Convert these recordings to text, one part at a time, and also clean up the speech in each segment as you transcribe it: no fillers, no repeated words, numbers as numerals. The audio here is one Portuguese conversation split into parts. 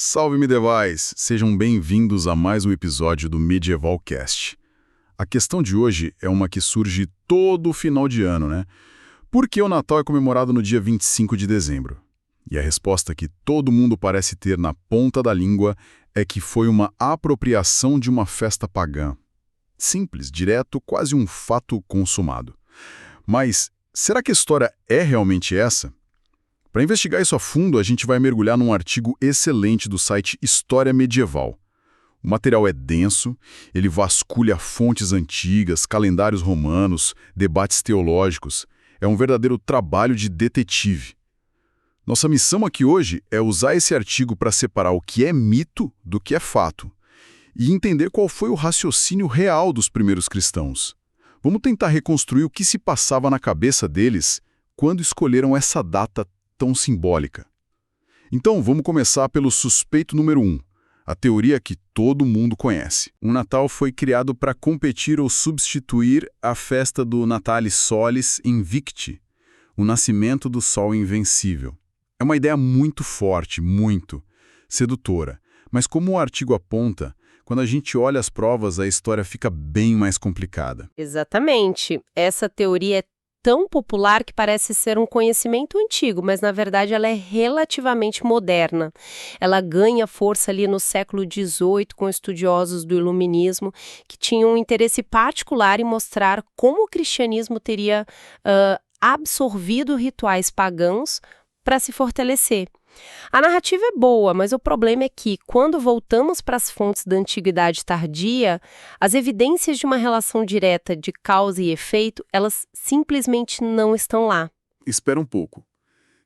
Salve medievais! Sejam bem-vindos a mais um episódio do Medieval Cast. A questão de hoje é uma que surge todo final de ano, né? Por que o Natal é comemorado no dia 25 de dezembro? E a resposta que todo mundo parece ter na ponta da língua é que foi uma apropriação de uma festa pagã. Simples, direto, quase um fato consumado. Mas será que a história é realmente essa? Para investigar isso a fundo, a gente vai mergulhar num artigo excelente do site História Medieval. O material é denso, ele vasculha fontes antigas, calendários romanos, debates teológicos. É um verdadeiro trabalho de detetive. Nossa missão aqui hoje é usar esse artigo para separar o que é mito do que é fato e entender qual foi o raciocínio real dos primeiros cristãos. Vamos tentar reconstruir o que se passava na cabeça deles quando escolheram essa data tão simbólica. Então, vamos começar pelo suspeito número 1, a teoria que todo mundo conhece. O Natal foi criado para competir ou substituir a festa do Natalis Solis Invicti, o nascimento do Sol Invencível. É uma ideia muito forte, muito sedutora, mas como o artigo aponta, quando a gente olha as provas, a história fica bem mais complicada. Exatamente. Essa teoria é tão popular que parece ser um conhecimento antigo, mas na verdade ela é relativamente moderna. Ela ganha força ali no século XVIII com estudiosos do Iluminismo que tinham um interesse particular em mostrar como o cristianismo teria absorvido rituais pagãos para se fortalecer. A narrativa é boa, mas o problema é que, quando voltamos para as fontes da antiguidade tardia, as evidências de uma relação direta de causa e efeito, elas simplesmente não estão lá. Espera um pouco.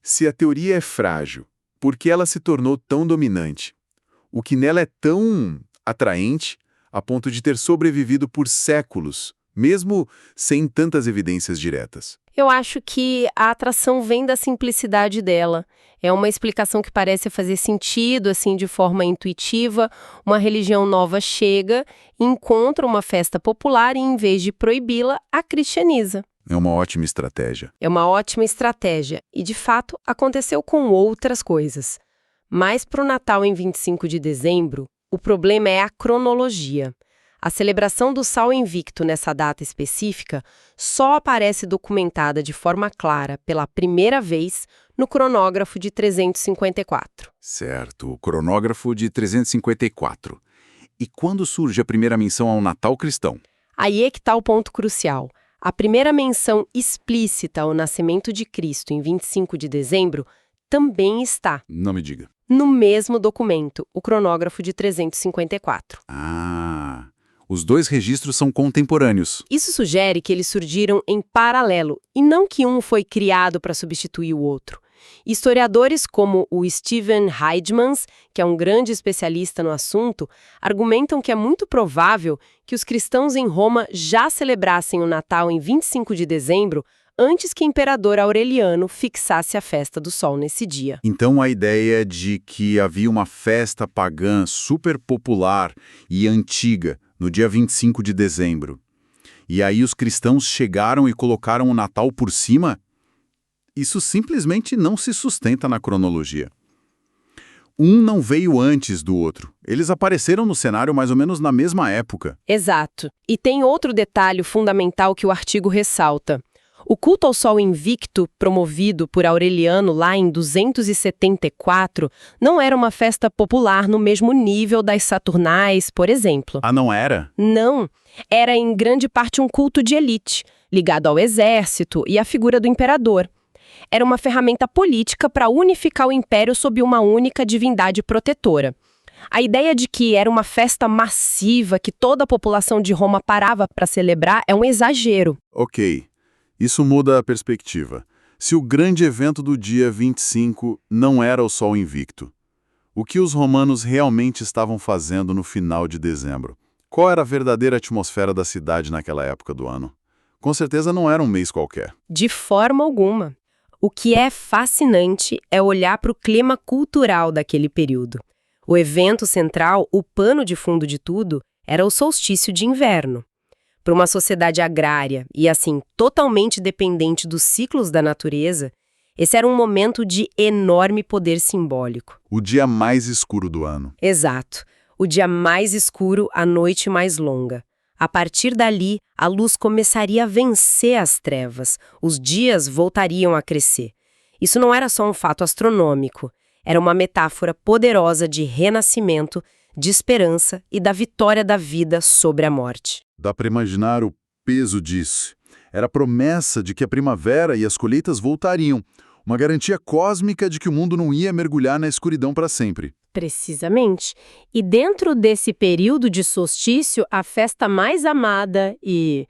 Se a teoria é frágil, por que ela se tornou tão dominante? O que nela é tão atraente a ponto de ter sobrevivido por séculos, mesmo sem tantas evidências diretas? Eu acho que a atração vem da simplicidade dela. É uma explicação que parece fazer sentido, assim, de forma intuitiva. Uma religião nova chega, encontra uma festa popular e, em vez de proibi-la, a cristianiza. É uma ótima estratégia. É uma ótima estratégia. E, de fato, aconteceu com outras coisas. Mas para o Natal em 25 de dezembro, o problema é a cronologia. A celebração do Sol Invicto nessa data específica só aparece documentada de forma clara pela primeira vez no cronógrafo de 354. Certo, o cronógrafo de 354. E quando surge a primeira menção ao Natal cristão? Aí é que está o ponto crucial. A primeira menção explícita ao nascimento de Cristo em 25 de dezembro também está. Não me diga. No mesmo documento, o cronógrafo de 354. Os dois registros são contemporâneos. Isso sugere que eles surgiram em paralelo, e não que um foi criado para substituir o outro. Historiadores como o Steven Heidmans, que é um grande especialista no assunto, argumentam que é muito provável que os cristãos em Roma já celebrassem o Natal em 25 de dezembro, antes que o imperador Aureliano fixasse a festa do Sol nesse dia. Então a ideia de que havia uma festa pagã super popular e antiga no dia 25 de dezembro. E aí os cristãos chegaram e colocaram o Natal por cima? Isso simplesmente não se sustenta na cronologia. Um não veio antes do outro. Eles apareceram no cenário mais ou menos na mesma época. Exato. E tem outro detalhe fundamental que o artigo ressalta. O culto ao Sol Invicto, promovido por Aureliano lá em 274, não era uma festa popular no mesmo nível das Saturnais, por exemplo. Ah, não era? Não. Era em grande parte um culto de elite, ligado ao exército e à figura do imperador. Era uma ferramenta política para unificar o império sob uma única divindade protetora. A ideia de que era uma festa massiva que toda a população de Roma parava para celebrar é um exagero. Ok. Isso muda a perspectiva. Se o grande evento do dia 25 não era o Sol Invicto, o que os romanos realmente estavam fazendo no final de dezembro? Qual era a verdadeira atmosfera da cidade naquela época do ano? Com certeza não era um mês qualquer. De forma alguma. O que é fascinante é olhar para o clima cultural daquele período. O evento central, o pano de fundo de tudo, era o solstício de inverno. Para uma sociedade agrária e, assim, totalmente dependente dos ciclos da natureza, Esse era um momento de enorme poder simbólico. O dia mais escuro do ano. Exato. O dia mais escuro, a noite mais longa. A partir dali, a luz começaria a vencer as trevas. Os dias voltariam a crescer. Isso não era só um fato astronômico. Era uma metáfora poderosa de renascimento, de esperança e da vitória da vida sobre a morte. Dá para imaginar o peso disso. Era a promessa de que a primavera e as colheitas voltariam. Uma garantia cósmica de que o mundo não ia mergulhar na escuridão para sempre. Precisamente. E dentro desse período de solstício, a festa mais amada e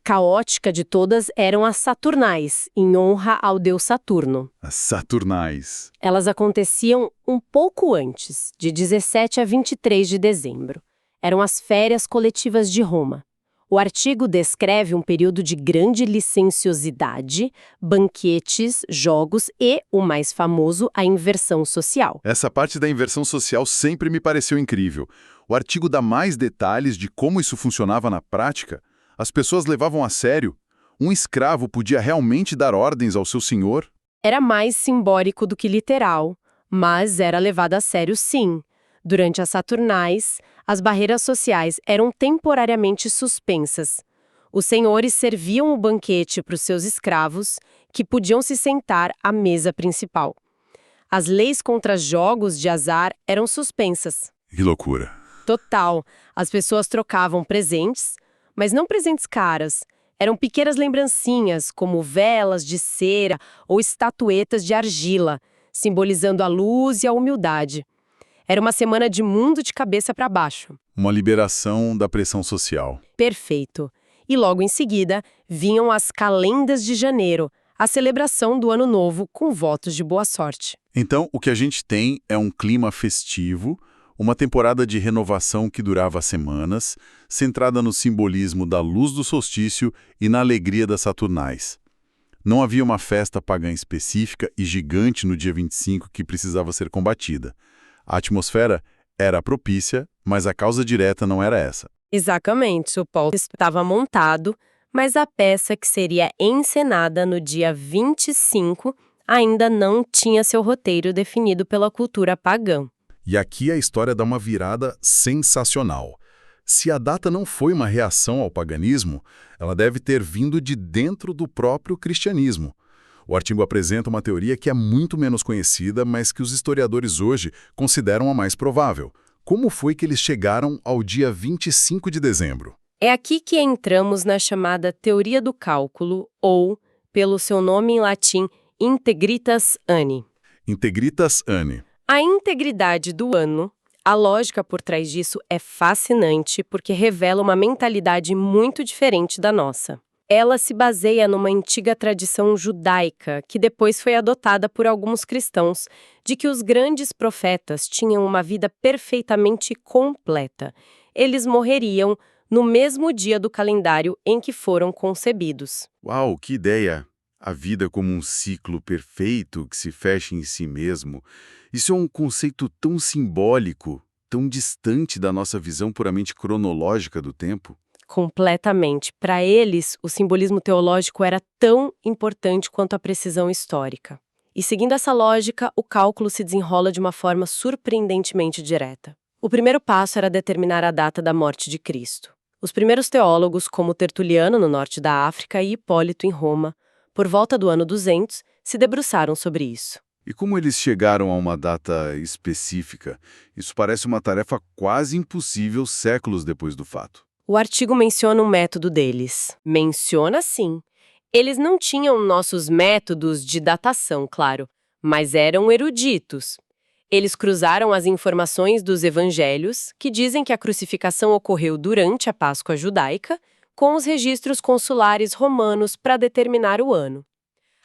caótica de todas eram as Saturnais, em honra ao deus Saturno. As Saturnais. Elas aconteciam um pouco antes, de 17 a 23 de dezembro. Eram as férias coletivas de Roma. O artigo descreve um período de grande licenciosidade, banquetes, jogos e, o mais famoso, a inversão social. Essa parte da inversão social sempre me pareceu incrível. O artigo dá mais detalhes de como isso funcionava na prática. As pessoas levavam a sério. Um escravo podia realmente dar ordens ao seu senhor? Era mais simbólico do que literal, mas era levado a sério sim. Durante as Saturnais, as barreiras sociais eram temporariamente suspensas. Os senhores serviam o banquete para os seus escravos, que podiam se sentar à mesa principal. As leis contra jogos de azar eram suspensas. Que loucura. Total. As pessoas trocavam presentes, mas não presentes caras. Eram pequenas lembrancinhas, como velas de cera ou estatuetas de argila, simbolizando a luz e a humildade. Era uma semana de mundo de cabeça para baixo. Uma liberação da pressão social. Perfeito. E logo em seguida, vinham as calendas de janeiro, a celebração do Ano Novo com votos de boa sorte. Então, o que a gente tem é um clima festivo, uma temporada de renovação que durava semanas, centrada no simbolismo da luz do solstício e na alegria das Saturnais. Não havia uma festa pagã específica e gigante no dia 25 que precisava ser combatida. A atmosfera era propícia, mas a causa direta não era essa. Exatamente, o palco estava montado, mas a peça que seria encenada no dia 25 ainda não tinha seu roteiro definido pela cultura pagã. E aqui a história dá uma virada sensacional. Se a data não foi uma reação ao paganismo, ela deve ter vindo de dentro do próprio cristianismo. O artigo apresenta uma teoria que é muito menos conhecida, mas que os historiadores hoje consideram a mais provável. Como foi que eles chegaram ao dia 25 de dezembro? É aqui que entramos na chamada teoria do cálculo, ou, pelo seu nome em latim, integritas anni. Integritas anni. A integridade do ano, a lógica por trás disso é fascinante porque revela uma mentalidade muito diferente da nossa. Ela se baseia numa antiga tradição judaica que depois foi adotada por alguns cristãos, de que os grandes profetas tinham uma vida perfeitamente completa. Eles morreriam no mesmo dia do calendário em que foram concebidos. Uau, que ideia! A vida como um ciclo perfeito que se fecha em si mesmo. Isso é um conceito tão simbólico, tão distante da nossa visão puramente cronológica do tempo. Completamente. Para eles, o simbolismo teológico era tão importante quanto a precisão histórica. E seguindo essa lógica, o cálculo se desenrola de uma forma surpreendentemente direta. O primeiro passo era determinar a data da morte de Cristo. Os primeiros teólogos, como Tertuliano, no norte da África, e Hipólito, em Roma, por volta do ano 200, se debruçaram sobre isso. E como eles chegaram a uma data específica? Isso parece uma tarefa quase impossível séculos depois do fato. O artigo menciona um método deles. Menciona sim. Eles não tinham nossos métodos de datação, claro, mas eram eruditos. Eles cruzaram as informações dos evangelhos, que dizem que a crucificação ocorreu durante a Páscoa judaica, com os registros consulares romanos para determinar o ano.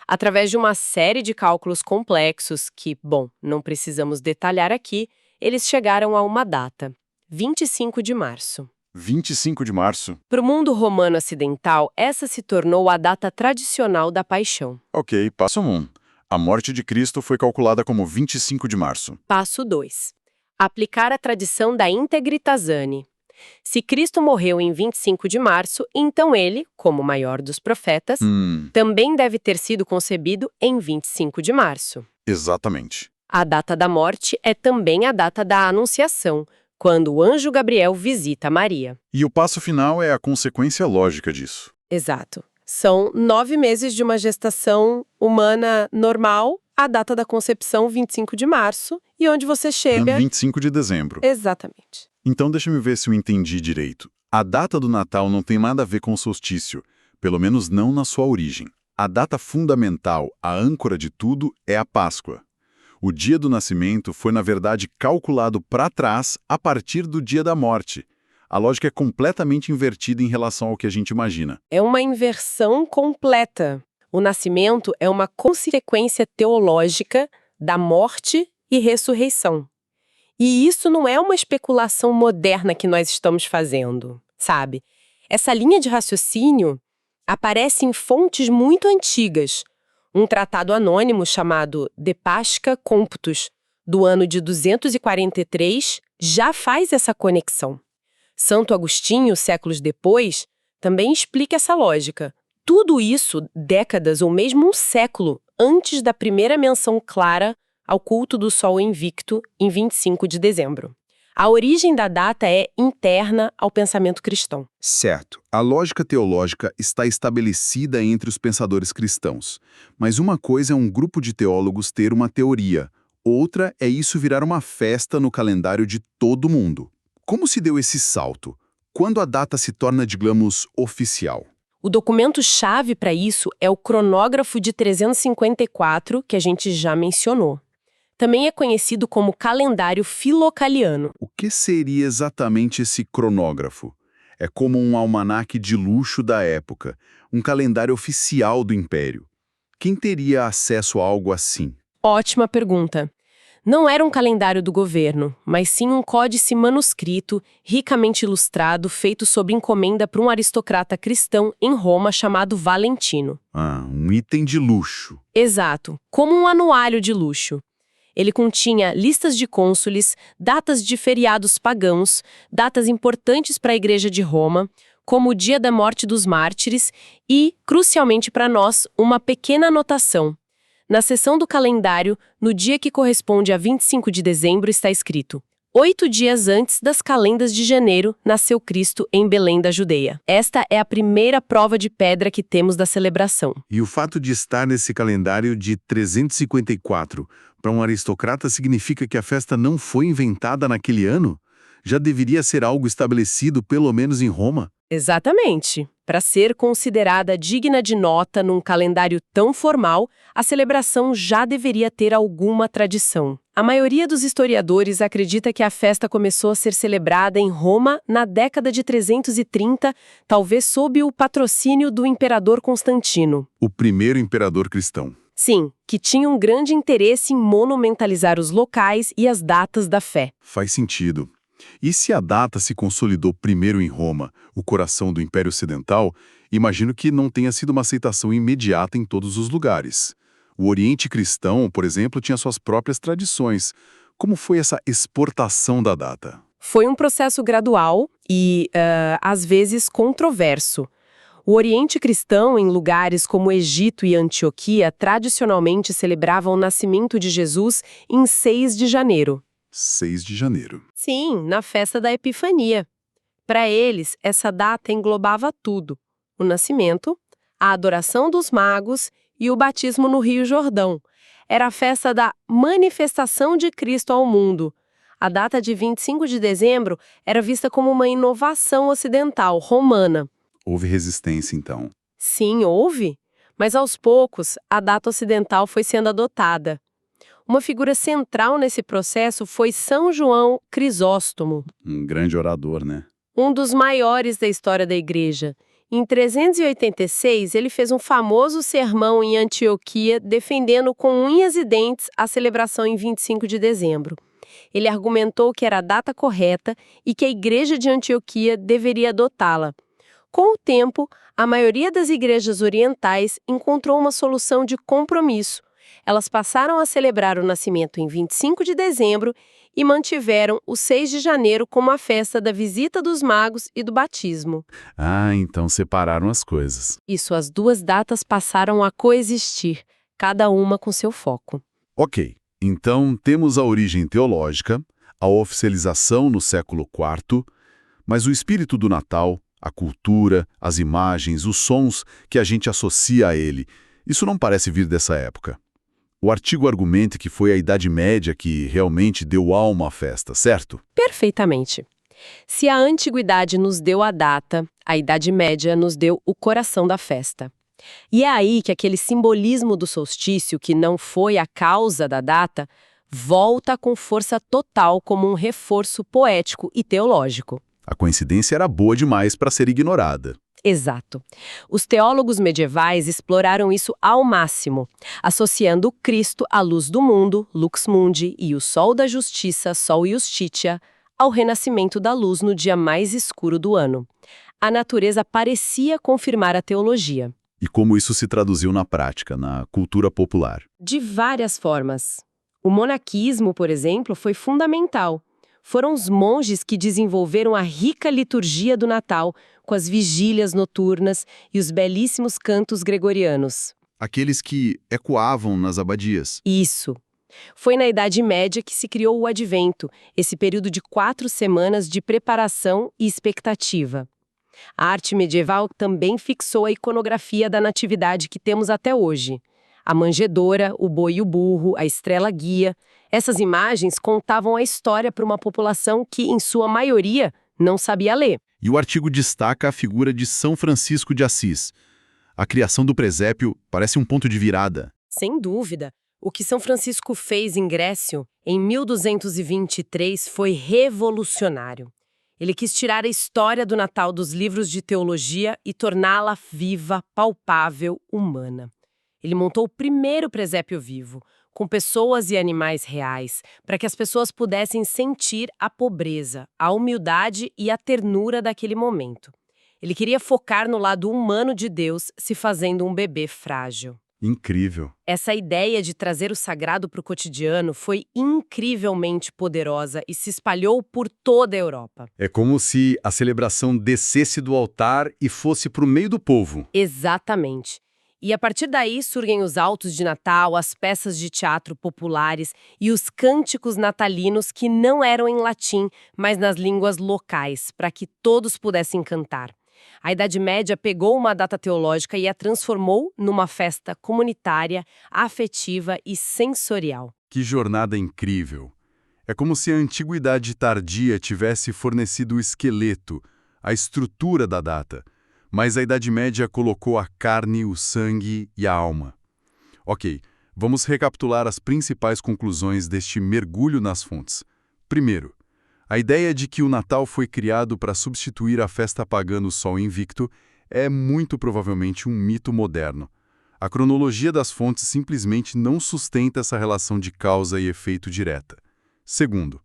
Através de uma série de cálculos complexos que, bom, não precisamos detalhar aqui, eles chegaram a uma data, 25 de março. 25 de março. Para o mundo romano ocidental, essa se tornou a data tradicional da paixão. Ok, passo 1. A morte de Cristo foi calculada como 25 de março. Passo 2. Aplicar a tradição da Integritas Anni. Se Cristo morreu em 25 de março, então ele, como o maior dos profetas, também deve ter sido concebido em 25 de março. Exatamente. A data da morte é também a data da Anunciação, quando o anjo Gabriel visita Maria. E o passo final é a consequência lógica disso. Exato. São 9 meses de uma gestação humana normal, a data da concepção, 25 de março, e onde você chega... 25 de dezembro. Exatamente. Então deixa-me ver se eu entendi direito. A data do Natal não tem nada a ver com o solstício, pelo menos não na sua origem. A data fundamental, a âncora de tudo, é a Páscoa. O dia do nascimento foi, na verdade, calculado para trás a partir do dia da morte. A lógica é completamente invertida em relação ao que a gente imagina. É uma inversão completa. O nascimento é uma consequência teológica da morte e ressurreição. E isso não é uma especulação moderna que nós estamos fazendo, sabe? Essa linha de raciocínio aparece em fontes muito antigas. Um tratado anônimo chamado De Pascha Computus, do ano de 243, já faz essa conexão. Santo Agostinho, séculos depois, também explica essa lógica. Tudo isso décadas ou mesmo um século antes da primeira menção clara ao culto do Sol invicto em 25 de dezembro. A origem da data é interna ao pensamento cristão. Certo, a lógica teológica está estabelecida entre os pensadores cristãos. Mas uma coisa é um grupo de teólogos ter uma teoria, outra é isso virar uma festa no calendário de todo mundo. Como se deu esse salto? Quando a data se torna, digamos, oficial? O documento-chave para isso é o cronógrafo de 354, que a gente já mencionou. Também é conhecido como calendário filocaliano. O que seria exatamente esse cronógrafo? É como um almanaque de luxo da época, um calendário oficial do Império. Quem teria acesso a algo assim? Ótima pergunta. Não era um calendário do governo, mas sim um códice manuscrito, ricamente ilustrado, feito sob encomenda por um aristocrata cristão em Roma chamado Valentino. Um item de luxo. Exato, como um anuário de luxo. Ele continha listas de cônsules, datas de feriados pagãos, datas importantes para a Igreja de Roma, como o dia da morte dos mártires e, crucialmente para nós, uma pequena anotação. Na seção do calendário, no dia que corresponde a 25 de dezembro, está escrito: 8 dias antes das calendas de janeiro, nasceu Cristo em Belém da Judeia. Esta é a primeira prova de pedra que temos da celebração. E o fato de estar nesse calendário de 354, para um aristocrata, significa que a festa não foi inventada naquele ano? Já deveria ser algo estabelecido, pelo menos em Roma? Exatamente. Para ser considerada digna de nota num calendário tão formal, a celebração já deveria ter alguma tradição. A maioria dos historiadores acredita que a festa começou a ser celebrada em Roma na década de 330, talvez sob o patrocínio do imperador Constantino. O primeiro imperador cristão. Sim, que tinha um grande interesse em monumentalizar os locais e as datas da fé. Faz sentido. E se a data se consolidou primeiro em Roma, o coração do Império Ocidental, imagino que não tenha sido uma aceitação imediata em todos os lugares. O Oriente Cristão, por exemplo, tinha suas próprias tradições. Como foi essa exportação da data? Foi um processo gradual e, às vezes, controverso. O Oriente Cristão, em lugares como Egito e Antioquia, tradicionalmente celebravam o nascimento de Jesus em 6 de janeiro. 6 de janeiro. Sim, na festa da Epifania. Para eles, essa data englobava tudo: o nascimento, a adoração dos magos e o batismo no Rio Jordão. Era a festa da manifestação de Cristo ao mundo. A data de 25 de dezembro era vista como uma inovação ocidental, romana. Houve resistência, então. Sim, houve. Mas aos poucos, a data ocidental foi sendo adotada. Uma figura central nesse processo foi São João Crisóstomo. Um grande orador, né? Um dos maiores da história da Igreja. Em 386, ele fez um famoso sermão em Antioquia, defendendo com unhas e dentes a celebração em 25 de dezembro. Ele argumentou que era a data correta e que a Igreja de Antioquia deveria adotá-la. Com o tempo, a maioria das igrejas orientais encontrou uma solução de compromisso. Elas passaram a celebrar o nascimento em 25 de dezembro e mantiveram o 6 de janeiro como a festa da visita dos magos e do batismo. Ah, então separaram as coisas. Isso, as duas datas passaram a coexistir, cada uma com seu foco. Ok, então temos a origem teológica, a oficialização no século IV, mas o espírito do Natal, a cultura, as imagens, os sons que a gente associa a ele, isso não parece vir dessa época. O artigo argumenta que foi a Idade Média que realmente deu alma à festa, certo? Perfeitamente. Se a antiguidade nos deu a data, a Idade Média nos deu o coração da festa. E é aí que aquele simbolismo do solstício, que não foi a causa da data, volta com força total como um reforço poético e teológico. A coincidência era boa demais para ser ignorada. Exato. Os teólogos medievais exploraram isso ao máximo, associando o Cristo à luz do mundo, Lux Mundi, e o Sol da Justiça, Sol Iustitia, ao renascimento da luz no dia mais escuro do ano. A natureza parecia confirmar a teologia. E como isso se traduziu na prática, na cultura popular? De várias formas. O monaquismo, por exemplo, foi fundamental. Foram os monges que desenvolveram a rica liturgia do Natal, com as vigílias noturnas e os belíssimos cantos gregorianos. Aqueles que ecoavam nas abadias. Isso. Foi na Idade Média que se criou o Advento, esse período de 4 semanas de preparação e expectativa. A arte medieval também fixou a iconografia da natividade que temos até hoje. A manjedoura, o boi e o burro, a estrela guia. Essas imagens contavam a história para uma população que, em sua maioria, não sabia ler. E o artigo destaca a figura de São Francisco de Assis. A criação do presépio parece um ponto de virada. Sem dúvida. O que São Francisco fez em Grécio, em 1223, foi revolucionário. Ele quis tirar a história do Natal dos livros de teologia e torná-la viva, palpável, humana. Ele montou o primeiro presépio vivo, com pessoas e animais reais, para que as pessoas pudessem sentir a pobreza, a humildade e a ternura daquele momento. Ele queria focar no lado humano de Deus, se fazendo um bebê frágil. Incrível. Essa ideia de trazer o sagrado para o cotidiano foi incrivelmente poderosa e se espalhou por toda a Europa. É como se a celebração descesse do altar e fosse para o meio do povo. Exatamente. E a partir daí surgem os autos de Natal, as peças de teatro populares e os cânticos natalinos que não eram em latim, mas nas línguas locais, para que todos pudessem cantar. A Idade Média pegou uma data teológica e a transformou numa festa comunitária, afetiva e sensorial. Que jornada incrível! É como se a antiguidade tardia tivesse fornecido o esqueleto, a estrutura da data, mas a Idade Média colocou a carne, o sangue e a alma. Ok, vamos recapitular as principais conclusões deste mergulho nas fontes. Primeiro, a ideia de que o Natal foi criado para substituir a festa pagã do Sol Invicto é muito provavelmente um mito moderno. A cronologia das fontes simplesmente não sustenta essa relação de causa e efeito direta. Segundo,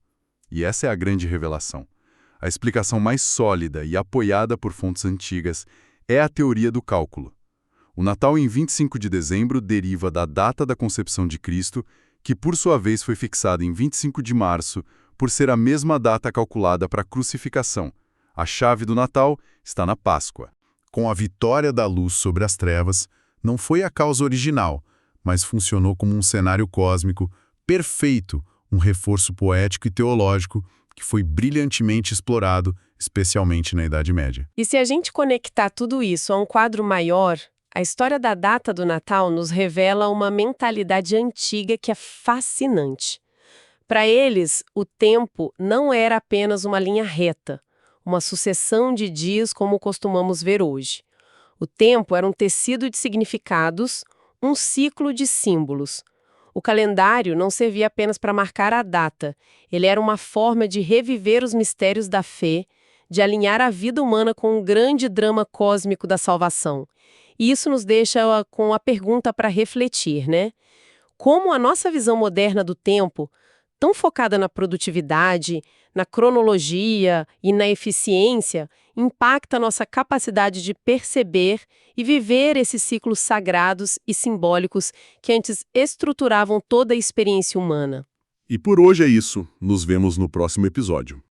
e essa é a grande revelação, a explicação mais sólida e apoiada por fontes antigas é a teoria do cálculo. O Natal em 25 de dezembro deriva da data da concepção de Cristo, que por sua vez foi fixada em 25 de março, por ser a mesma data calculada para a crucificação. A chave do Natal está na Páscoa. Com a vitória da luz sobre as trevas, não foi a causa original, mas funcionou como um cenário cósmico perfeito, um reforço poético e teológico que foi brilhantemente explorado, especialmente na Idade Média. E se a gente conectar tudo isso a um quadro maior, a história da data do Natal nos revela uma mentalidade antiga que é fascinante. Para eles, o tempo não era apenas uma linha reta, uma sucessão de dias como costumamos ver hoje. O tempo era um tecido de significados, um ciclo de símbolos. O calendário não servia apenas para marcar a data, ele era uma forma de reviver os mistérios da fé, de alinhar a vida humana com um grande drama cósmico da salvação. E isso nos deixa com a pergunta para refletir, né? Como a nossa visão moderna do tempo, tão focada na produtividade, na cronologia e na eficiência, impacta a nossa capacidade de perceber e viver esses ciclos sagrados e simbólicos que antes estruturavam toda a experiência humana. E por hoje é isso. Nos vemos no próximo episódio.